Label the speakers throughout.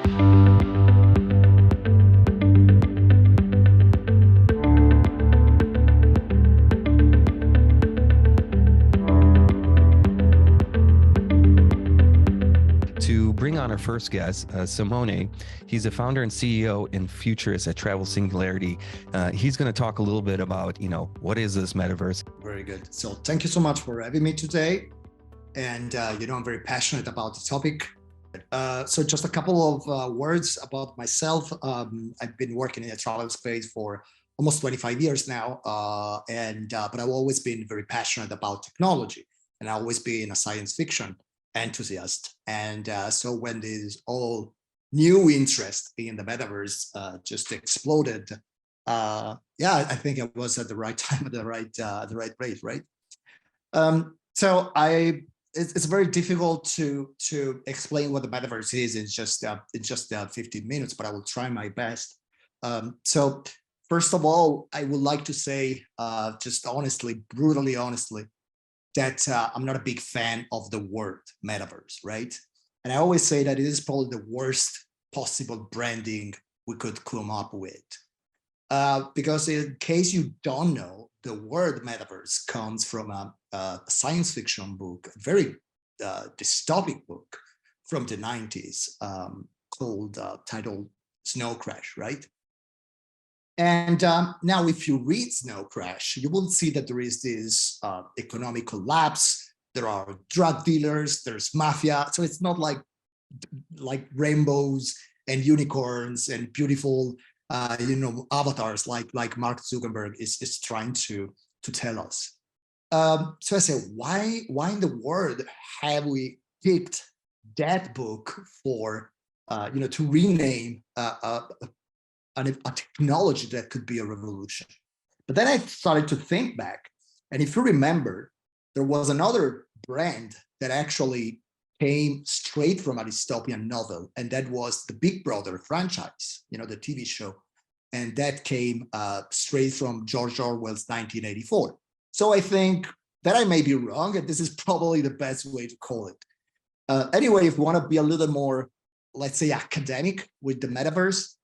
Speaker 1: To bring on our first guest, Simone. He's the founder and CEO and Futurist at Travel Singularity. He's going to talk a little bit about, what is this metaverse?
Speaker 2: Very good. So thank you so much for having me today. And, I'm very passionate about the topic. So just a couple of words about myself. I've been working in the travel space for almost 25 years now. But I've always been very passionate about technology, and I've always been a science fiction enthusiast. And so when this all new interest in the metaverse just exploded, I think I was at the right time at the right place, right? It's very difficult to explain what the metaverse is in just 15 minutes, but I will try my best. So first of all, I would like to say, just honestly, brutally honestly, that I'm not a big fan of the word metaverse, right? And I always say that it is probably the worst possible branding we could come up with. Because in case you don't know, the word metaverse comes from a science fiction book, a very dystopic book from the 90s titled Snow Crash, right? And now if you read Snow Crash, you will see that there is this economic collapse, there are drug dealers, there's mafia. So it's not like rainbows and unicorns and beautiful avatars like Mark Zuckerberg is trying to tell us. So I say, why in the world have we picked that book for to rename a technology that could be a revolution? But then I started to think back, and if you remember, there was another brand that actually came straight from a dystopian novel, and that was the Big Brother franchise, the TV show, and that came straight from George Orwell's 1984. So I think that I may be wrong, and this is probably the best way to call it. Anyway, if we want to be a little more, let's say, academic with the metaverse,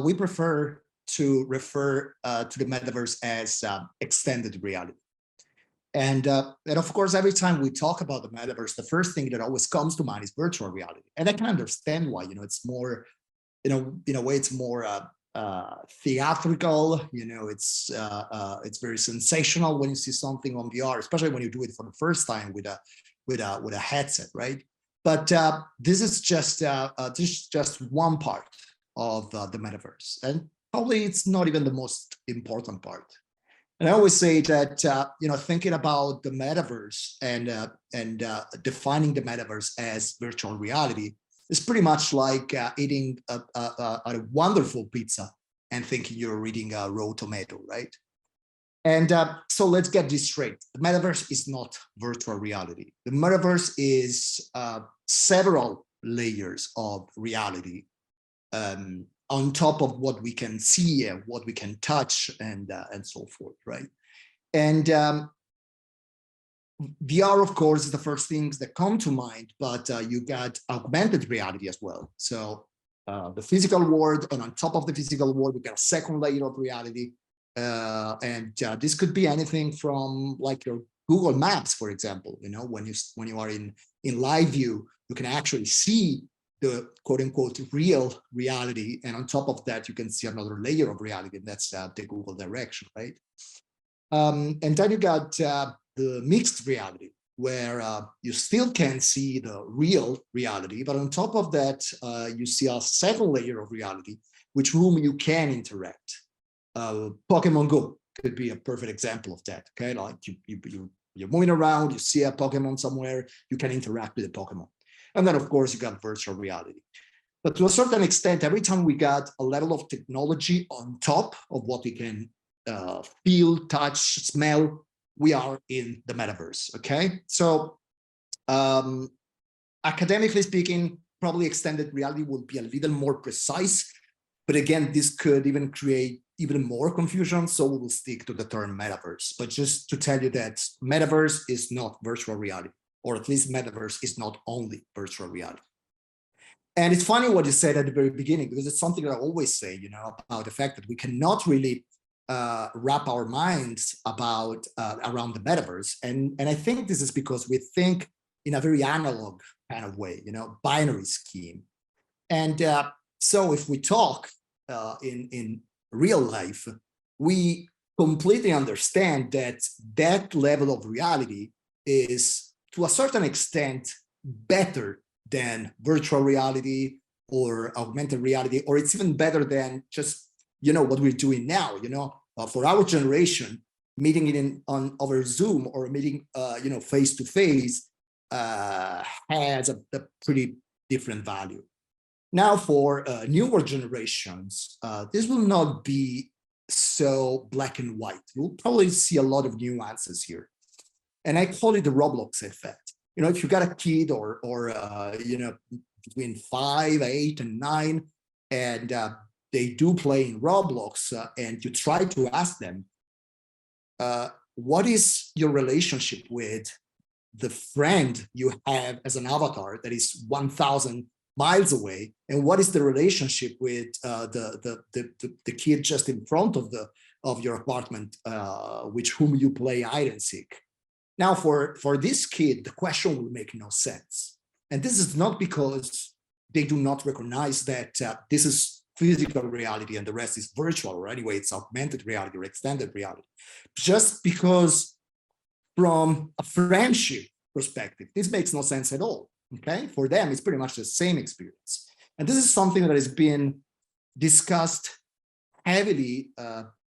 Speaker 2: we prefer to refer to the metaverse as extended reality. And of course, every time we talk about the metaverse, the first thing that always comes to mind is virtual reality. And I can understand why. It's more, in a way, it's more theatrical. It's very sensational when you see something on VR, especially when you do it for the first time with a headset, right? But this is just one part of the metaverse, and probably it's not even the most important part. And I always say that thinking about the metaverse and defining the metaverse as virtual reality is pretty much like eating a wonderful pizza and thinking you're eating a raw tomato, right? And so let's get this straight. The metaverse is not virtual reality. The metaverse is several layers of reality on top of what we can see and what we can touch and so forth, right? And VR, of course, is the first things that come to mind, but you got augmented reality as well. So the physical world, and on top of the physical world, we got a second layer of reality. This could be anything from like your Google Maps, for example. When you are in live view, you can actually see the quote unquote real reality. And on top of that, you can see another layer of reality, and that's the Google direction, right? And then you got the mixed reality, where you still can see the real reality, but on top of that, you see a second layer of reality, which whom you can interact. Pokemon Go could be a perfect example of that. Okay, like you're moving around, you see a Pokemon somewhere, you can interact with the Pokemon. And then, of course, you got virtual reality. But to a certain extent, every time we got a level of technology on top of what we can feel, touch, smell, we are in the metaverse, okay? So academically speaking, probably extended reality will be a little more precise. But again, this could even create even more confusion, so we will stick to the term metaverse. But just to tell you that metaverse is not virtual reality, or at least metaverse is not only virtual reality. And it's funny what you said at the very beginning, because it's something that I always say, about the fact that we cannot really wrap our minds about around the metaverse. And I think this is because we think in a very analog kind of way, binary scheme. And so if we talk in real life, we completely understand that that level of reality is, to a certain extent, better than virtual reality or augmented reality, or it's even better than just, what we're doing now. For our generation, meeting it over Zoom or meeting, face to face has a pretty different value. Now, for newer generations, this will not be so black and white. You'll probably see a lot of nuances here, and I call it the Roblox effect. If you got a kid or between 5, 8, and 9, and they do play in Roblox, and you try to ask them, what is your relationship with the friend you have as an avatar that is 1,000 miles away, and what is the relationship with the kid just in front of your apartment, with whom you play hide and seek? Now, for this kid, the question will make no sense. And this is not because they do not recognize that this is physical reality and the rest is virtual, or anyway, it's augmented reality or extended reality. Just because from a friendship perspective, this makes no sense at all, okay? For them, it's pretty much the same experience. And this is something that has been discussed heavily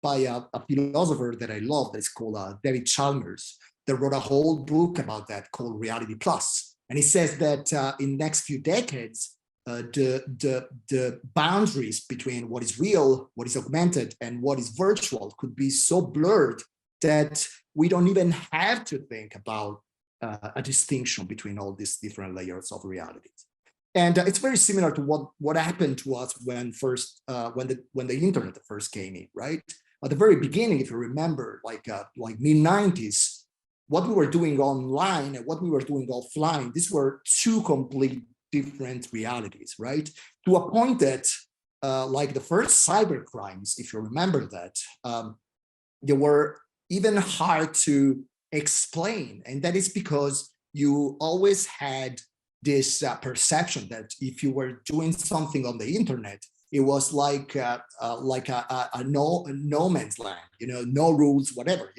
Speaker 2: by a philosopher that I love, that is called David Chalmers, that wrote a whole book about that called Reality Plus. And he says that in the next few decades, the boundaries between what is real, what is augmented, and what is virtual could be so blurred that we don't even have to think about a distinction between all these different layers of realities. And it's very similar to what happened to us when the internet first came in, right? At the very beginning, if you remember, like mid-90s, what we were doing online and what we were doing offline, these were two complete different realities, right? To a point that, like the first cyber crimes, if you remember that, they were even hard to explain. And that is because you always had this perception that if you were doing something on the internet, it was like a no man's land, no rules, whatever.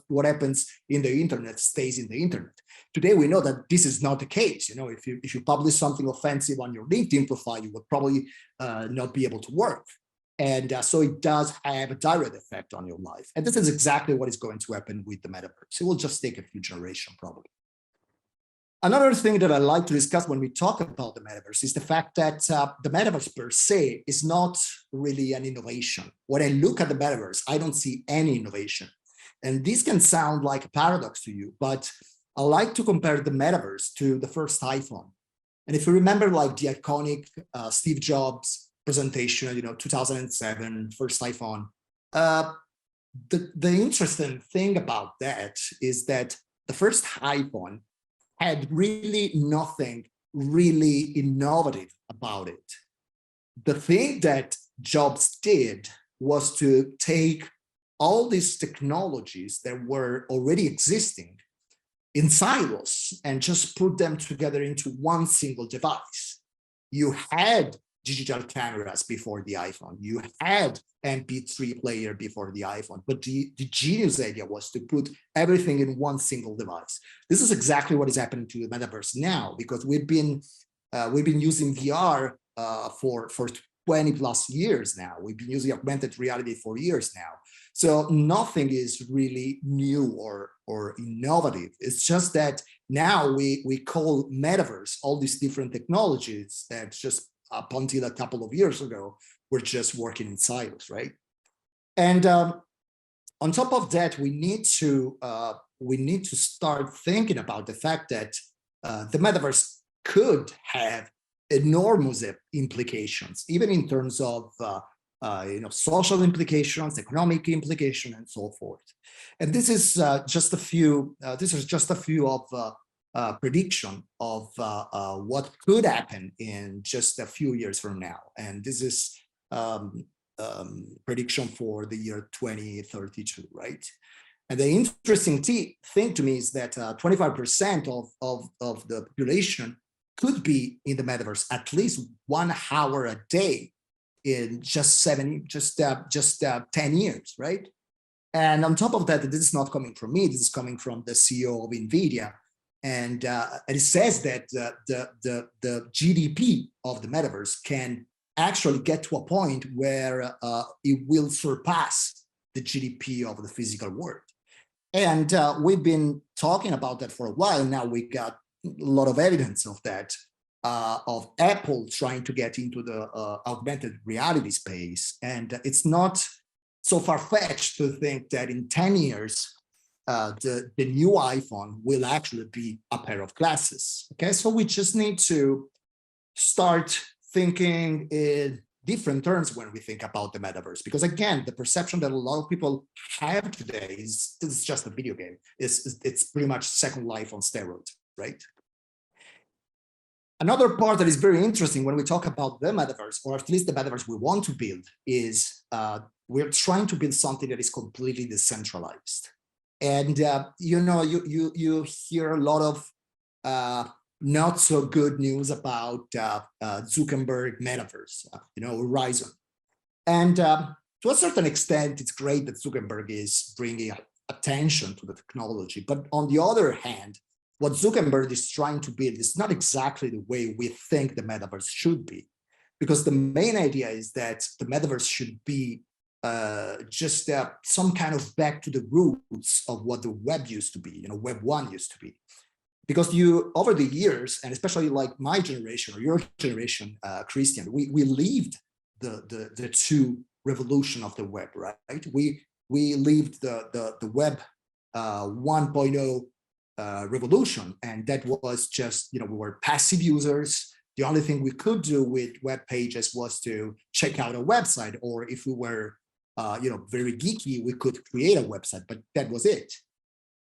Speaker 2: What happens in the internet stays in the internet. Today we know that this is not the case. If you publish something offensive on your LinkedIn profile, you would probably not be able to work. And so it does have a direct effect on your life. And this is exactly what is going to happen with the metaverse. It will just take a few generations, probably. Another thing that I like to discuss when we talk about the metaverse is the fact that the metaverse per se is not really an innovation. When I look at the metaverse, I don't see any innovation. And this can sound like a paradox to you, but I like to compare the metaverse to the first iPhone. And if you remember, like the iconic Steve Jobs presentation, 2007, first iPhone, the interesting thing about that is that the first iPhone had really nothing really innovative about it. The thing that Jobs did was to take all these technologies that were already existing in silos and just put them together into one single device. You had digital cameras before the iPhone. You had MP3 player before the iPhone, but the genius idea was to put everything in one single device. This is exactly what is happening to the metaverse now, because we've been using VR for 20 plus years now. We've been using augmented reality for years now. So nothing is really new or innovative. It's just that now we call metaverse all these different technologies that just up until a couple of years ago were just working in silos, right? And on top of that, we need to start thinking about the fact that the metaverse could have enormous implications, even in terms of social implications, economic implications, and so forth. And this is just a few. This is just a few of prediction of what could happen in just a few years from now. And this is prediction for the year 2032, right? And the interesting thing to me is that 25% of the population could be in the metaverse at least 1 hour a day in just 10 years, right? And on top of that, this is not coming from me. This is coming from the CEO of NVIDIA. And it says that the GDP of the metaverse can actually get to a point where it will surpass the GDP of the physical world. And we've been talking about that for a while. Now we got a lot of evidence of that, of Apple trying to get into the augmented reality space. And it's not so far-fetched to think that in 10 years, the new iPhone will actually be a pair of glasses. Okay, so we just need to start thinking in different terms when we think about the metaverse, because again, the perception that a lot of people have today is this is just a video game. It's pretty much Second Life on steroids, right? Another part that is very interesting when we talk about the metaverse, or at least the metaverse we want to build, is we're trying to build something that is completely decentralized. And you hear a lot of not so good news about Zuckerberg Metaverse, Horizon. And to a certain extent, it's great that Zuckerberg is bringing attention to the technology. But on the other hand, what Zuckerberg is trying to build is not exactly the way we think the metaverse should be. Because the main idea is that the metaverse should be just some kind of back to the roots of what the web used to be, Web 1 used to be. Because over the years, and especially like my generation or your generation, Christian, we lived the two revolution of the web, right? We lived the web 1.0 revolution, and that was just, we were passive users. The only thing we could do with web pages was to check out a website, or if we were, very geeky, we could create a website, but that was it.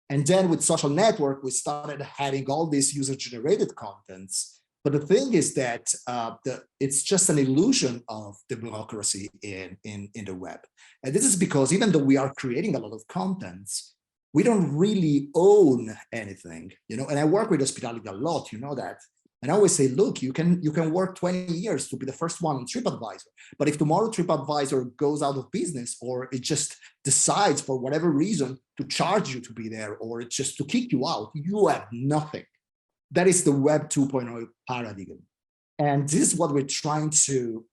Speaker 2: And then with social network, we started having all these user-generated contents. But the thing is that it's just an illusion of democracy in the web. And this is because even though we are creating a lot of contents, we don't really own anything, And I work with hospitality a lot, that. And I always say, look, you can work 20 years to be the first one on TripAdvisor. But if tomorrow TripAdvisor goes out of business, or it just decides for whatever reason to charge you to be there, or just to kick you out, you have nothing. That is the Web 2.0 paradigm. And this is what we're trying to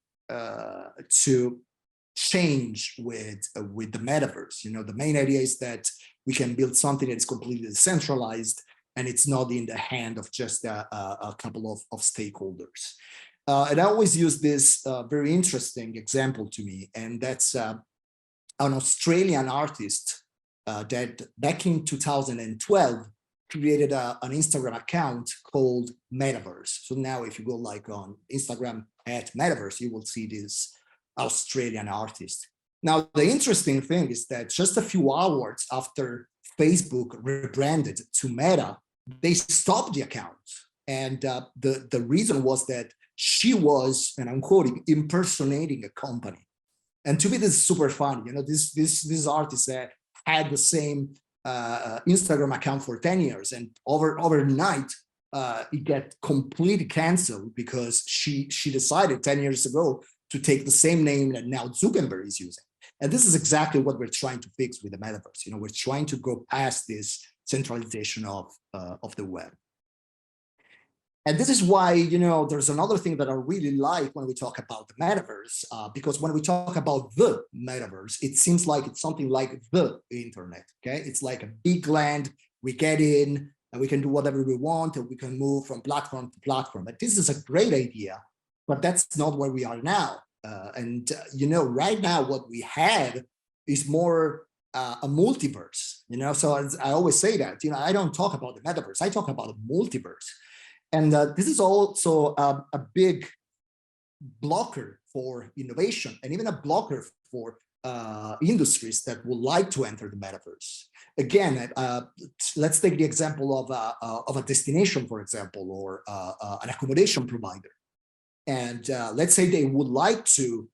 Speaker 2: change with the metaverse. The main idea is that we can build something that is completely decentralized, and it's not in the hand of just a couple of stakeholders. And I always use this very interesting example to me, and that's an Australian artist that back in 2012 created an Instagram account called Metaverse. So now if you go on Instagram at Metaverse, you will see this Australian artist. Now, the interesting thing is that just a few hours after Facebook rebranded to Meta, they stopped the account. And the reason was that she was, and I'm quoting, impersonating a company. And to me, this is super funny. This artist had the same Instagram account for 10 years, and overnight, it got completely canceled because she decided 10 years ago to take the same name that now Zuckerberg is using. And this is exactly what we're trying to fix with the metaverse. We're trying to go past this centralization of the web. And this is why, there's another thing that I really like when we talk about the metaverse, because when we talk about the metaverse, it seems like it's something like the internet, okay? It's like a big land, we get in, and we can do whatever we want, and we can move from platform to platform. But this is a great idea, but that's not where we are now. Right now, what we have is more a multiverse, so as I always say that, I don't talk about the metaverse, I talk about a multiverse. And this is also a big blocker for innovation, and even a blocker for industries that would like to enter the metaverse. Again, let's take the example of a destination, for example, or an accommodation provider. And let's say they would like to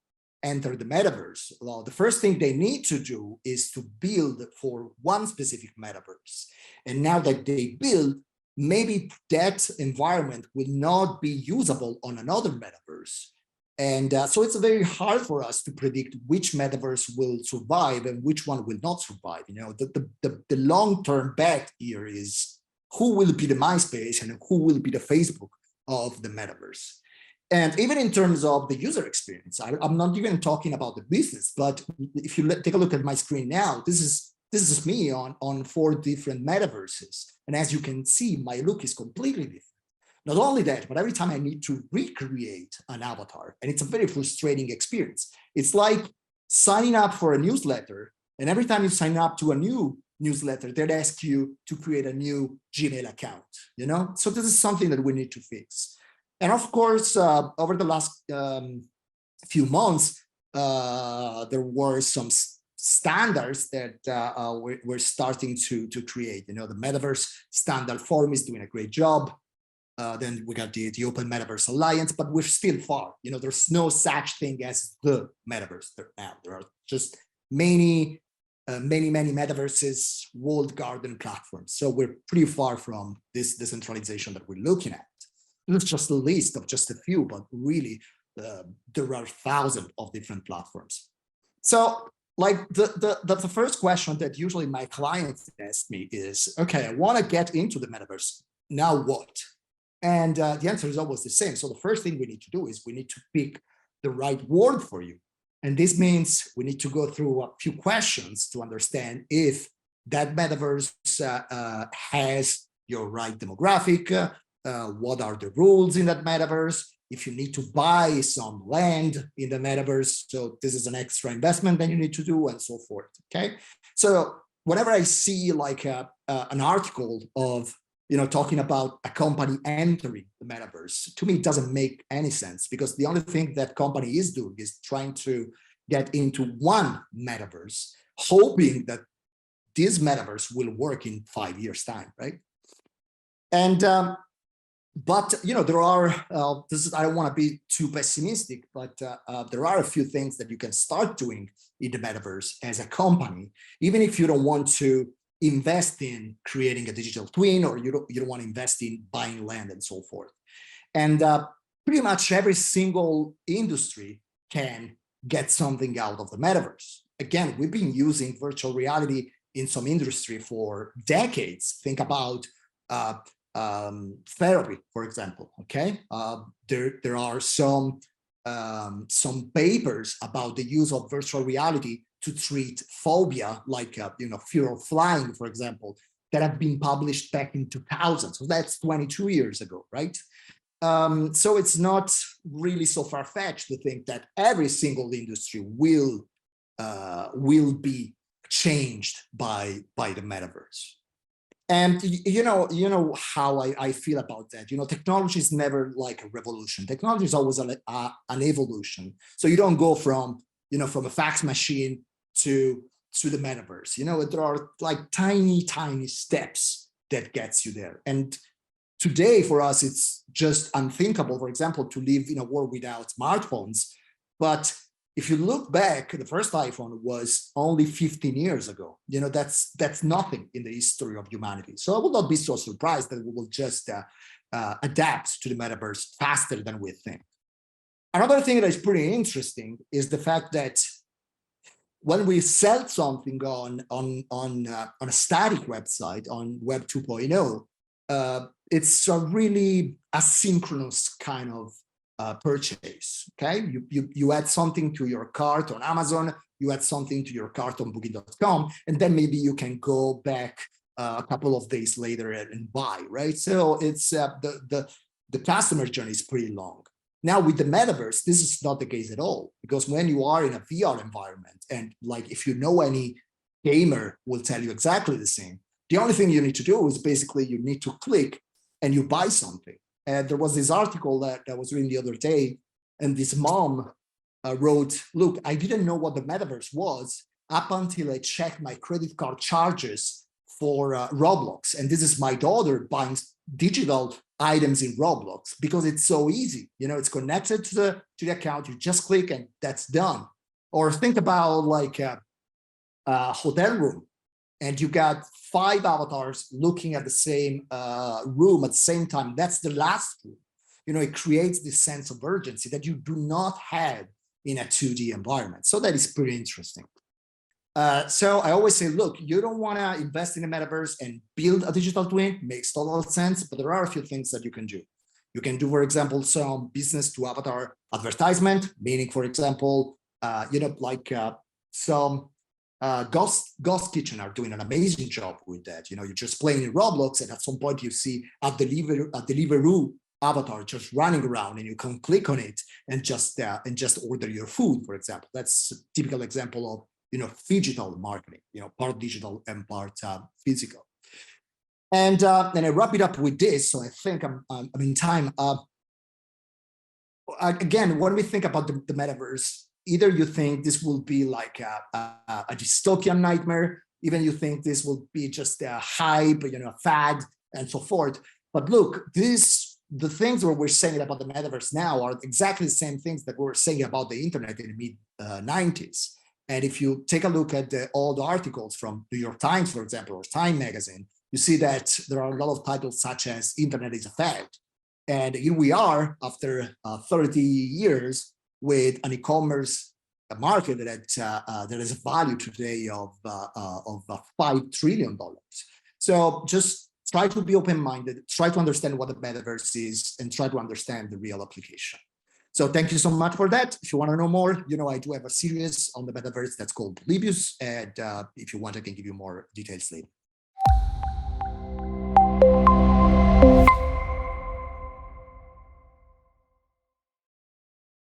Speaker 2: enter the metaverse. Well, the first thing they need to do is to build for one specific metaverse. And now that they build, maybe that environment will not be usable on another metaverse. And so it's very hard for us to predict which metaverse will survive and which one will not survive. You know, the long-term bet here is who will be the MySpace and who will be the Facebook of the metaverse. And even in terms of the user experience, I'm not even talking about the business, but if you take a look at my screen now, this is me on 4 different metaverses. And as you can see, my look is completely different. Not only that, but every time I need to recreate an avatar, and it's a very frustrating experience. It's like signing up for a newsletter, and every time you sign up to a new newsletter, they'd ask you to create a new Gmail account, you know? So this is something that we need to fix. And of course, over the last few months, there were some standards that we're starting to create. You know, the Metaverse Standard Forum is doing a great job. Then we got the Open Metaverse Alliance, but we're still far. You know, there's no such thing as the metaverse now. There are just many metaverses, walled garden platforms. So we're pretty far from this decentralization that we're looking at. It's just a list of just a few, but really there are thousands of different platforms. So like the first question that usually my clients ask me is, okay, I want to get into the metaverse. Now what? And the answer is always the same. So the first thing we need to do is we need to pick the right word for you. And this means we need to go through a few questions to understand if that metaverse has your right demographic, what are the rules in that metaverse, if you need to buy some land in the metaverse, so this is an extra investment that you need to do, and so forth, okay? So whenever I see like an article of, you know, talking about a company entering the metaverse, to me, it doesn't make any sense, because the only thing that company is doing is trying to get into one metaverse, hoping that this metaverse will work in 5 years' time, right? And but you know, there are I don't want to be too pessimistic, but there are a few things that you can start doing in the metaverse as a company, even if you don't want to invest in creating a digital twin, or you don't want to invest in buying land and so forth. And pretty much every single industry can get something out of the metaverse. Again, we've been using virtual reality in some industry for decades. Think about therapy, for example. Okay, there are some papers about the use of virtual reality to treat phobia, like you know, fear of flying, for example, that have been published back in 2000. So that's 22 years ago, right? So it's not really so far-fetched to think that every single industry will be changed by the metaverse. And you know how I feel about that. You know, technology is never like a revolution. Technology is always an evolution. So you don't go from, you know, from a fax machine to the metaverse. You know, there are like tiny steps that gets you there. And today for us, it's just unthinkable, for example, to live in a world without smartphones. But if you look back, the first iPhone was only 15 years ago. You know, that's nothing in the history of humanity. So I will not be so surprised that we will just adapt to the metaverse faster than we think. Another thing that is pretty interesting is the fact that when we sell something on a static website, on Web 2.0, it's a really asynchronous kind of purchase. Okay, you add something to your cart on Amazon, you add something to your cart on Booking.com, and then maybe you can go back a couple of days later and buy, right? So it's the customer journey is pretty long. Now with the metaverse, this is not the case at all, because when you are in a VR environment, and like if you know any gamer will tell you exactly the same, the only thing you need to do is basically you need to click and you buy something. And there was this article that I was reading the other day, and this mom wrote, look, I didn't know what the metaverse was up until I checked my credit card charges for Roblox. And this is my daughter buying digital items in Roblox because it's so easy. You know, it's connected to the account. You just click and that's done. Or think about like a hotel room, and you got 5 avatars looking at the same room at the same time. That's the last room. You know, it creates this sense of urgency that you do not have in a 2D environment. So that is pretty interesting. So I always say, look, you don't want to invest in a metaverse and build a digital twin. Makes total sense, but there are a few things that you can do. You can do, for example, some business to avatar advertisement, meaning, for example, you know, like some Ghost Kitchen are doing an amazing job with that. You know, you're just playing in Roblox, and at some point you see a Deliveroo avatar just running around, and you can click on it and just order your food, for example. That's a typical example of, you know, phygital marketing. You know, part digital and part physical. And then I wrap it up with this. So I think I'm in time. Again, when we think about the metaverse, either you think this will be like a dystopian nightmare, even you think this will be just a hype, you know, a fad, and so forth. But look, the things that we're saying about the metaverse now are exactly the same things that we were saying about the internet in the mid-90s. And if you take a look at all the articles from New York Times, for example, or Time magazine, you see that there are a lot of titles such as "Internet is a fad." And here we are after 30 years with an e-commerce market that is a value today of $5 trillion. So just try to be open-minded, try to understand what the metaverse is, and try to understand the real application. So thank you so much for that. If you want to know more, you know, I do have a series on the metaverse that's called POLYBIUS, and if you want, I can give you more details later.